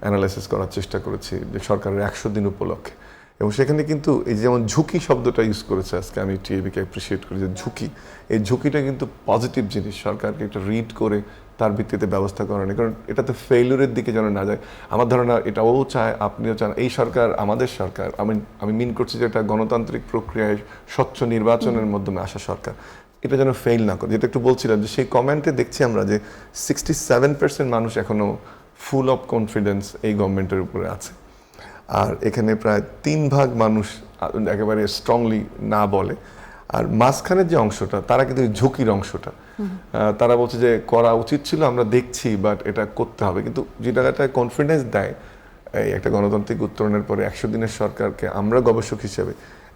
S2: অ্যানালাইসিস করার চেষ্টা করেছি যে সরকারের 100 দিন উপলক্ষে। এবং সেখানে কিন্তু এই যেমন ঝুঁকি শব্দটা ইউজ করেছে আজকে, আমি টিআইবিকে অ্যাপ্রিসিয়েট করি যে ঝুঁকি, এই ঝুঁকিটা কিন্তু পজিটিভ জিনিস, সরকারকে এটা রিড করে তার ভিত্তিতে ব্যবস্থা করা নেই, কারণ এটাতে ফেইলুরের দিকে যেন না যায়। আমার ধারণা এটাও চায়, আপনিও চান, এই সরকার আমাদের সরকার, আমি মিন করছি যে এটা গণতান্ত্রিক প্রক্রিয়ায় স্বচ্ছ নির্বাচনের মাধ্যমে আসা সরকার, এটা যেন ফেইল না করে। যেটা একটু বলছিলাম যে সেই কমেন্টে দেখছি আমরা যে 67% মানুষ এখনো ফুল অফ কনফিডেন্স এই গভর্নমেন্টের উপরে আছে, আর এখানে প্রায় 3 ভাগ মানুষ একেবারে স্ট্রংলি না বলে। আর মাঝখানের যে অংশটা তারা কিন্তু ঝুঁকির অংশটা, তারা বলছে যে করা উচিত ছিল, আমরা দেখছি, বাট এটা করতে হবে। কিন্তু যে জায়গাটায় কনফিডেন্স দেয় এই একটা গণতান্ত্রিক উত্তরণের পরে 100 দিনের সরকারকে, আমরা গবেষক হিসেবে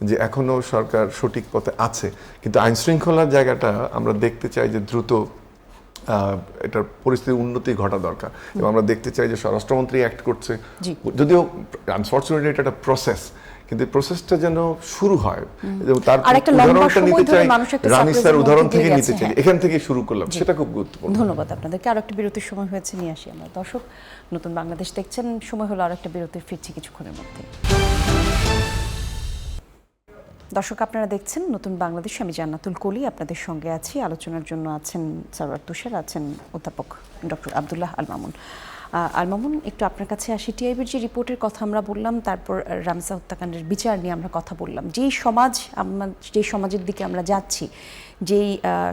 S2: যে এখনো সরকার সঠিক পথে আছে, কিন্তু আইন শৃঙ্খলার জায়গাটা আমরা দেখতে চাই যে দ্রুত এটার পরিস্থিতির উন্নতি ঘটা দরকার। এবং আমরা দেখতে চাই যে স্বরাষ্ট্রমন্ত্রী অ্যাক্ট করছে, যদিও আনফর্চুনেটলি এটা একটা প্রসেস, কিন্তু প্রসেসটা যেন শুরু হয়। তার উদাহরণটা নিতে চাই, রানী স্যার উদাহরণ থেকে নিতে চাই, এখান থেকে শুরু করলাম, সেটা খুব গুরুত্বপূর্ণ।
S3: ধন্যবাদ আপনাদেরকে। আরো একটা বিরতির সময় হয়েছে, নিয়ে আসি আমরা। দর্শক, নতুন বাংলাদেশ দেখছেন, সময় হলো আরো একটা বিরতির, ফিরছি কিছুক্ষণের মধ্যে। দর্শক, আপনারা দেখছেন নতুন বাংলাদেশ, আমি জান্নাতুল কলি আপনাদের সঙ্গে আছি। আলোচনার জন্য আছেন সরওয়ার তুষার, আছেন অধ্যাপক ডক্টর আব্দুল্লাহ আল মামুন। আল মামুন, একটু আপনার কাছে আসি। টিআইবির যে রিপোর্টের কথা আমরা বললাম, তারপর রামসা হত্যাকাণ্ডের বিচার নিয়ে আমরা কথা বললাম। যেই সমাজের দিকে আমরা যাচ্ছি, যেই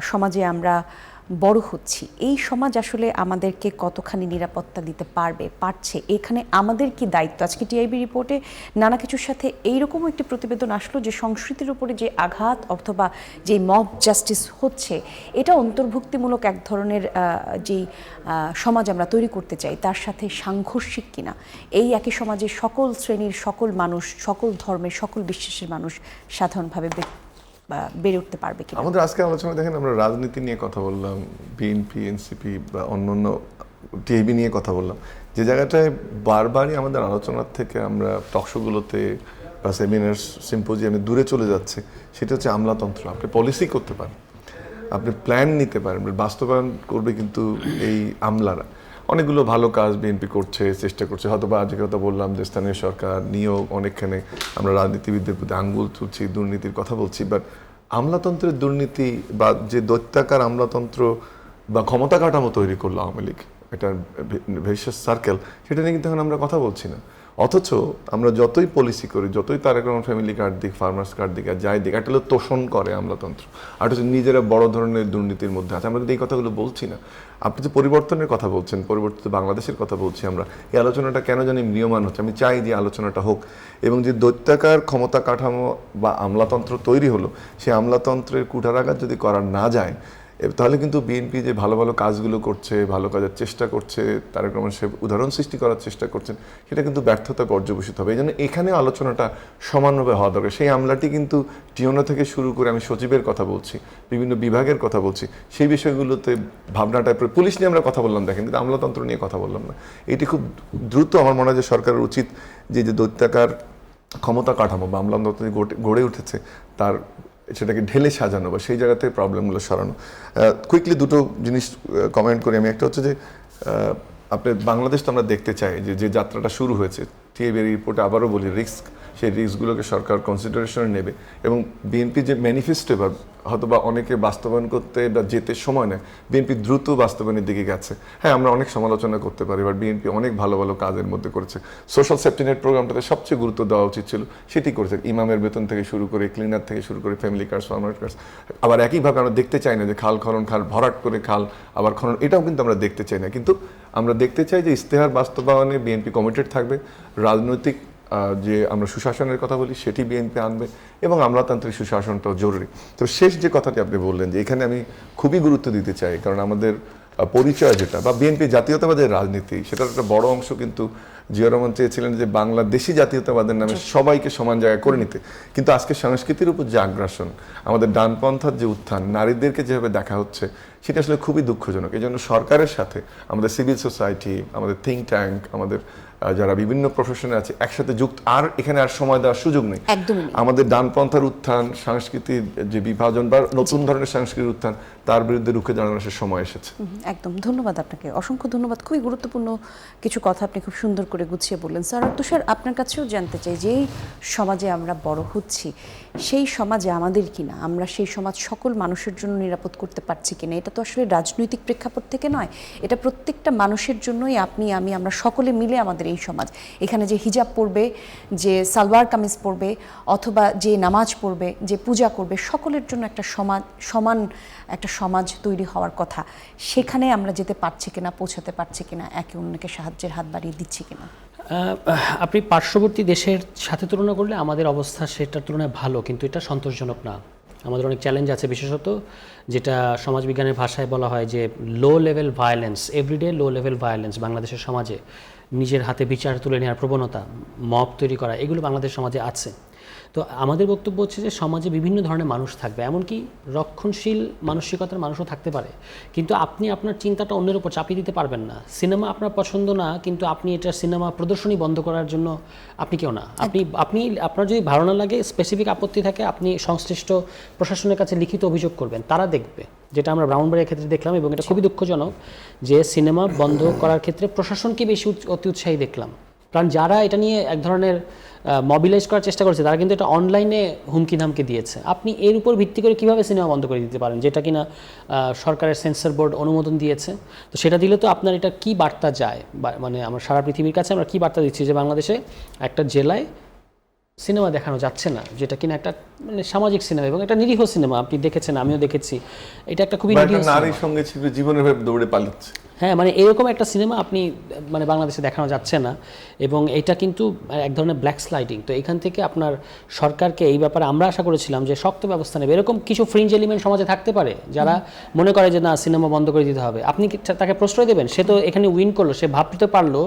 S3: সমাজে আমরা বড় হচ্ছি, এই সমাজ আসলে আমাদেরকে কতখানি নিরাপত্তা দিতে পারছে, এখানে আমাদের কি দায়িত্ব? আজকে টিআইবি রিপোর্টে নানা কিছুর সাথে এইরকম একটি প্রতিবেদন আসলো যে সংস্কৃতির উপরে যে আঘাত অথবা যে মব জাস্টিস হচ্ছে, এটা অন্তর্ভুক্তিমূলক এক ধরনের যেই সমাজ আমরা তৈরি করতে চাই তার সাথে সাংঘর্ষিক কিনা, এই একই সমাজে সকল শ্রেণীর, সকল মানুষ, সকল ধর্মের, সকল বিশ্বাসের মানুষ সাধারণভাবে বেড়ে উঠতে পারবে কিনা?
S2: আমাদের আজকে আলোচনা দেখেন, আমরা রাজনীতি নিয়ে কথা বললাম, বিএনপি, এনসিপি বা অন্যান্য টিআইবি নিয়ে কথা বললাম, যে জায়গাটায় বারবারই আমাদের আলোচনার থেকে আমরা টকশোগুলোতে বা সেমিনার সিম্পোজিয়ামে দূরে চলে যাচ্ছে, সেটা হচ্ছে আমলাতন্ত্র। আপনি পলিসি করতে পারেন, আপনি প্ল্যান নিতে পারেন, বাস্তবায়ন করবে কিন্তু এই আমলারা। অনেকগুলো ভালো কাজ বিএনপি করছে, চেষ্টা করছে, হয়তো বা আজকে কথা বললাম যে স্থানীয় সরকার নিয়োগ, অনেকখানে আমরা রাজনীতিবিদদের প্রতি আঙ্গুল তুলছি, দুর্নীতির কথা বলছি, বাট আমলাতন্ত্রের দুর্নীতি বা যে দৈত্যাকার আমলাতন্ত্র বা ক্ষমতা কাঠামো তৈরি করলো আওয়ামী লীগ, এটা ভিশাস সার্কেল, সেটা নিয়ে কিন্তু এখন আমরা কথা বলছি না। অথচ আমরা যতই পলিসি করি, যতই তারেক রহমান ফ্যামিলি কার্ড দিক, ফার্মার্স কার্ড দিক, আর যাই দিক, একটা হলো তোষণ করে আমলাতন্ত্র, আর হচ্ছে নিজেরা বড় ধরনের দুর্নীতির মধ্যে আছে। আমরা কিন্তু এই কথাগুলো বলছি না। আপনি যে পরিবর্তনের কথা বলছেন, পরিবর্তিত বাংলাদেশের কথা বলছি আমরা, এই আলোচনাটা কেন জানি ম্রিয়মান হচ্ছে। আমি চাই যে আলোচনাটা হোক, এবং যে দৈত্যাকার ক্ষমতা কাঠামো বা আমলাতন্ত্র তৈরি হলো, সেই আমলাতন্ত্রের কুঠারাঘাত যদি করা না যায়, তাহলে কিন্তু বিএনপি যে ভালো ভালো কাজগুলো করছে, ভালো কাজের চেষ্টা করছে, তারেক রহমান সাহেব উদাহরণ সৃষ্টি করার চেষ্টা করছেন, সেটা কিন্তু ব্যর্থতা পর্যবেসিত হবে। এই জন্য এখানে আলোচনাটা সমানভাবে হওয়া দরকার। সেই আমলাটি কিন্তু টিওনো থেকে শুরু করে, আমি সচিবের কথা বলছি, বিভিন্ন বিভাগের কথা বলছি, সেই বিষয়গুলোতে ভাবনাটা, পুলিশ নিয়ে আমরা কথা বললাম দেখেন, কিন্তু আমলাতন্ত্র নিয়ে কথা বললাম না। এটি খুব দ্রুত আমার মনে হয় যে সরকারের উচিত যে দৈত্যাকার ক্ষমতা কাঠামো বা আমলাতন্ত্র গড়ে উঠেছে, তার সেটাকে ঢেলে সাজানো বা সেই জায়গাতে প্রবলেমগুলো সরানো। কুইকলি দুটো জিনিস কমেন্ট করি আমি। একটা হচ্ছে যে আপনি বাংলাদেশ তো আমরা দেখতে চাই যে যাত্রাটা শুরু হয়েছে, টিআইবি রিপোর্টে আবারও বলি, রিস্ক, সেই রিস্কগুলোকে সরকার কনসিডারেশনে নেবে, এবং বিএনপি যে ম্যানিফেস্টো এবার হয়তো বা অনেকে বাস্তবায়ন করতে বা যেতে সময় নেয়, বিএনপি দ্রুত বাস্তবায়নের দিকে গেছে। হ্যাঁ, আমরা অনেক সমালোচনা করতে পারি, এবার বিএনপি অনেক ভালো ভালো কাজের মধ্যে করেছে। সোশ্যাল সেফটি নেট প্রোগ্রামটাতে সবচেয়ে গুরুত্ব দেওয়া উচিত ছিল, সেটি করেছে। ইমামের বেতন থেকে শুরু করে, ক্লিনার থেকে শুরু করে, ফ্যামিলি কার্ডস, ফার্মার কার্ডস। আবার একইভাবে আমরা দেখতে চাই না যে খাল খনন, খাল ভরাট করে খাল আবার খনন, এটাও কিন্তু আমরা দেখতে চাই না। কিন্তু আমরা দেখতে চাই যে ইশতেহার বাস্তবায়নে বিএনপি কমিটেড থাকবে, রাজনৈতিক যে আমরা সুশাসনের কথা বলি সেটি বিএনপি আনবে, এবং আমলাতান্ত্রিক সুশাসনটাও জরুরি। তো শেষ যে কথাটি আপনি বললেন, যে এখানে আমি খুবই গুরুত্ব দিতে চাই, কারণ আমাদের পরিচয় যেটা বা বিএনপি জাতীয়তাবাদের রাজনীতি, সেটার একটা বড় অংশ কিন্তু জিয়া রহমান চেয়েছিলেন যে বাংলাদেশি জাতীয়তাবাদের নামে সবাইকে সমান জায়গায় করে নিতে। কিন্তু আজকে সংস্কৃতির উপর যে আগ্রাসন, আমাদের ডানপন্থার যে উত্থান, নারীদেরকে যেভাবে দেখা হচ্ছে, সেটা আসলে খুবই দুঃখজনক। এই জন্য সরকারের সাথে আমাদের সিভিল সোসাইটি, আমাদের থিঙ্ক ট্যাঙ্ক, আমাদের যারা বিভিন্ন প্রফেশনে আছে একসাথে যুক্ত, আর এখানে আর সময় দেওয়ার সুযোগ নেই। আমাদের ডানপন্থার উত্থান, সংস্কৃতির যে বিভাজন বা নতুন ধরনের সংস্কৃতির উত্থান, তার বিরুদ্ধে রুখে দাঁড়ানোর সময় এসেছে।
S3: একদম, ধন্যবাদ আপনাকে, অসংখ্য ধন্যবাদ। খুবই গুরুত্বপূর্ণ কিছু কথা আপনি খুব সুন্দর করে গুছিয়ে বললেন। স্যার তুষার, আপনার কাছেও জানতে চাই, যেই সমাজে আমরা বড় হচ্ছি, সেই সমাজে আমাদের কিনা, আমরা সেই সমাজ সকল মানুষের জন্য নিরাপদ করতে পারছি কিনা, এটা তো তো আসলে রাজনৈতিক প্রেক্ষাপট থেকে নয়, এটা প্রত্যেকটা মানুষের জন্যই, আপনি আমি আমরা সকলে মিলে আমাদের এই সমাজ, এখানে যে হিজাব পরবে, যে সালোয়ার কামিজ পরবে, অথবা যে নামাজ পড়বে, যে পূজা করবে, সকলের জন্য একটা সমান একটা সমাজ তৈরি হওয়ার কথা। সেখানে আমরা যেতে পারছি কিনা, পৌঁছাতে পারছি কিনা, একে অন্যকে সাহায্যের হাত বাড়িয়ে দিচ্ছি কিনা?
S1: আপনি পার্শ্ববর্তী দেশের সাথে তুলনা করলে আমাদের অবস্থা সেটার তুলনায় ভালো, কিন্তু এটা সন্তোষজনক না। আমাদের অনেক চ্যালেঞ্জ আছে, বিশেষত যেটা সমাজবিজ্ঞানের ভাষায় বলা হয় যে low level violence, everyday low level violence বাংলাদেশের সমাজে, নিজের হাতে বিচার তুলে নেওয়ার প্রবণতা, মব তৈরি করা, এগুলো বাংলাদেশ সমাজে আছে। তো আমাদের বক্তব্য হচ্ছে যে সমাজে বিভিন্ন ধরনের মানুষ থাকবে, এমনকি রক্ষণশীল মানসিকতার মানুষও থাকতে পারে, কিন্তু আপনি আপনার চিন্তাটা অন্যের উপর চাপিয়ে দিতে পারবেন না। সিনেমা আপনার পছন্দ না, কিন্তু আপনি এটা সিনেমা প্রদর্শনী বন্ধ করার জন্য আপনি কেউ না। আপনি আপনার যদি ভালো না লাগে, স্পেসিফিক আপত্তি থাকে, আপনি সংশ্লিষ্ট প্রশাসনের কাছে লিখিত অভিযোগ করবেন, তারা দেখবে। যেটা আমরা ব্রাউনবাড়ির ক্ষেত্রে দেখলাম, এবং এটা খুবই দুঃখজনক যে সিনেমা বন্ধ করার ক্ষেত্রে প্রশাসনকে বেশি অতি উৎসাহী দেখলাম। কারণ যারা এটা নিয়ে এক ধরনের মবিলাইজ করার চেষ্টা করেছে, তারা কিন্তু এটা অনলাইনে হুমকি ধামকি দিয়েছে। আপনি এর উপর ভিত্তি করে কিভাবে সিনেমা বন্ধ করে দিতে পারেন, যেটা কিনা সরকারের সেন্সর বোর্ড অনুমোদন দিয়েছে? তো সেটা দিলে তো আপনার এটা কি বার্তা যায়, মানে আমরা সারা পৃথিবীর কাছে আমরা কি বার্তা দিচ্ছি যে বাংলাদেশে একটা জেলায় সিনেমা দেখানো যাচ্ছে না, যেটা কিনা একটা মানে সামাজিক সিনেমা এবং একটা নিরীহ সিনেমা। আপনি দেখেছেন, আমিও দেখেছি, এটা একটা খুবই নিরীহ সিনেমা।
S2: নারীর সঙ্গে ছিল, জীবনের ভাবে দৌড়ে পালাচ্ছে।
S1: হ্যাঁ, মানে এরকম একটা সিনেমা আপনি মানে বাংলাদেশে দেখানো যাচ্ছে না, এবং এটা কিন্তু এক ধরনের ব্ল্যাক স্লাইডিং। তো এখান থেকে আপনার সরকারকে এই ব্যাপারে আমরা আশা করেছিলাম যে শক্ত ব্যবস্থা নেবে। এরকম কিছু ফ্রিঞ্জ এলিমেন্ট সমাজে থাকতে পারে যারা মনে করে যে না, সিনেমা বন্ধ করে দিতে হবে। আপনি কি তাকে প্রশ্রয় দেবেন? সে তো এখানে উইন করলো, সে ভাবতে পারলো,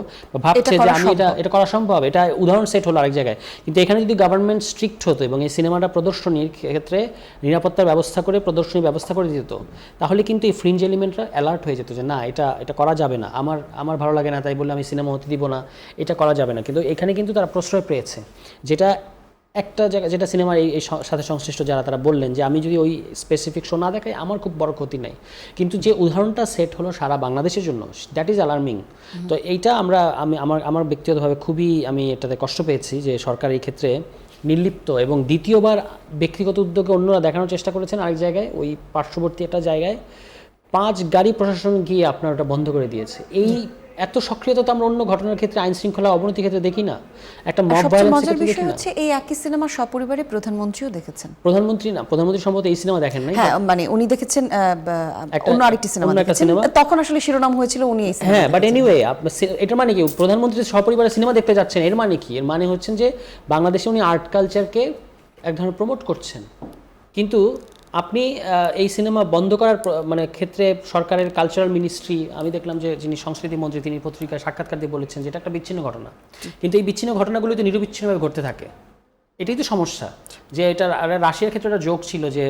S1: ভাবছে যে আমি এটা করা সম্ভব, এটা উদাহরণ সেট হলো আরেক জায়গায়। কিন্তু এখানে যদি গভর্নমেন্ট স্ট্রিক্ট হতো এবং এই সিনেমাটা প্রদর্শনীর ক্ষেত্রে নিরাপত্তার ব্যবস্থা করে প্রদর্শনীর ব্যবস্থা করে দিত, তাহলে কিন্তু এই ফ্রিঞ্জ এলিমেন্টরা অ্যালার্ট হয়ে যেত যে না, এটা করা যাবে না, আমার ভালো লাগে না, তাই বললে আমি সিনেমা হতে দিব না, এটা করা যাবে না। কিন্তু এখানে কিন্তু তারা প্রশ্রয় পেয়েছে, যেটা একটা জায়গা, যেটা সিনেমার এই সাথে সংশ্লিষ্ট যারা তারা বললেন যে আমি যদি ওই স্পেসিফিক শো না দেখাই আমার খুব বড় ক্ষতি নাই। কিন্তু যে উদাহরণটা সেট হলো সারা বাংলাদেশের জন্য, দ্যাট ইজ অ্যালার্মিং। তো এইটা আমার ব্যক্তিগতভাবে খুবই আমি এটাতে কষ্ট পেয়েছি যে সরকার এই ক্ষেত্রে নির্লিপ্ত, এবং দ্বিতীয়বার ব্যক্তিগত উদ্যোগে অন্যরা দেখানোর চেষ্টা করেছেন আরেক জায়গায়, ওই পার্শ্ববর্তী একটা জায়গায় 5 গাড়ি প্রশাসন গিয়ে আপনার ওটা বন্ধ করে দিয়েছে। এই এত সক্রিয়তা তো আমরা অন্য ঘটনার ক্ষেত্রে, আইন শৃঙ্খলা অবনতির ক্ষেত্রে দেখি না, একটা মব ভায়োলেন্সের ক্ষেত্রে দেখি না।
S3: হচ্ছে এই একই সিনেমা সপরিবারে প্রধানমন্ত্রীও দেখেছেন।
S1: প্রধানমন্ত্রী সম্ভবত এই সিনেমা দেখেন নাই।
S3: হ্যাঁ, মানে উনি দেখেছেন অন্য আরেকটি সিনেমা দেখেছেন, তখন আসলে শিরোনাম হয়েছিল উনি এই সিনেমা।
S1: হ্যাঁ, বাট এনিওয়ে এটা মানে কি প্রধানমন্ত্রী সপরিবারে সিনেমা দেখতে যাচ্ছেন, এর মানে কি? এর মানে হচ্ছেন যে বাংলাদেশে উনি আর্ট কালচারকে এক ধরনের প্রমোট করছেন। কিন্তু আপনি এই সিনেমা বন্ধ করার মানে ক্ষেত্রে সরকারের কালচারাল মিনিস্ট্রি, আমি দেখলাম যে যিনি সংস্কৃতি মন্ত্রী, তিনি পত্রিকায় সাক্ষাৎকার দিয়ে বলেছেন যে এটা একটা বিচ্ছিন্ন ঘটনা। কিন্তু এই বিচ্ছিন্ন ঘটনাগুলো তো নিরবিচ্ছিন্নভাবে ঘটতে থাকে, এটাই তো সমস্যা। যে এটা রাশিয়ার ক্ষেত্রে একটা জোক ছিল যে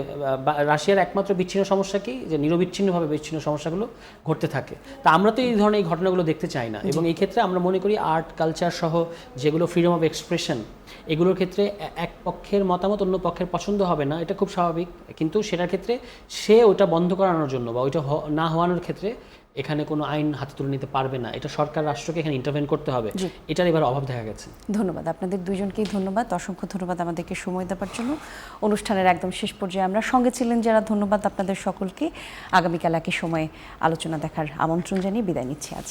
S1: রাশিয়ার একমাত্র বিচ্ছিন্ন সমস্যা কি, যে নিরবিচ্ছিন্নভাবে বিচ্ছিন্ন সমস্যাগুলো ঘটতে থাকে। তা আমরা তো এই ধরনের এই ঘটনাগুলো দেখতে চাই না, এবং এই ক্ষেত্রে আমরা মনে করি আর্ট কালচার সহ যেগুলো ফ্রিডম অফ এক্সপ্রেশন, এগুলোর ক্ষেত্রে এক পক্ষের মতামত অন্য পক্ষের পছন্দ হবে না, এটা খুব স্বাভাবিক। কিন্তু সেটার ক্ষেত্রে সে ওটা বন্ধ করানোর জন্য বা ওইটা না হওয়ানোর ক্ষেত্রে এখানে কোনো আইন হাতে তুলে নিতে পারবে না, এটা সরকার রাষ্ট্রকে এখানে ইন্টারভেন করতে হবে। এটার এবার অভাব দেখা গেছে।
S3: ধন্যবাদ আপনাদের দুইজনকেই, ধন্যবাদ, অসংখ্য ধন্যবাদ আমাদেরকে সময় দেওয়ার জন্য। অনুষ্ঠানের একদম শেষ পর্যায়ে আমরা সঙ্গে ছিলেন যারা, ধন্যবাদ আপনাদের সকলকে। আগামীকাল একই সময়ে আলোচনা দেখার আমন্ত্রণ জানিয়ে বিদায় নিচ্ছি আজ।